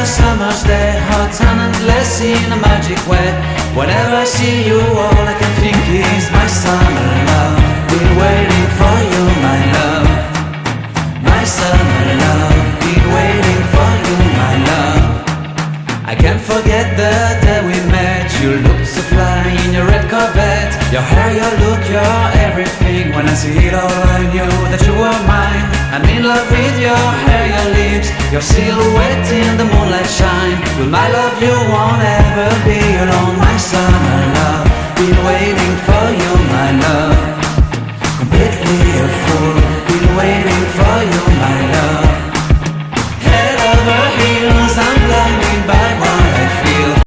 summer's day, hot and endless in a magic way. Whenever I see you, all I can think is my summer love. Been waiting for you, my love. My summer love. Been waiting for you, my love. I can't forget the day we met. You looked so fly in your red Corvette. Your hair, your look, your everything. When I see it all, I knew that you were mine. I'm in love with your hair, your lips, your silhouette in the moonlight shine. With my love you won't ever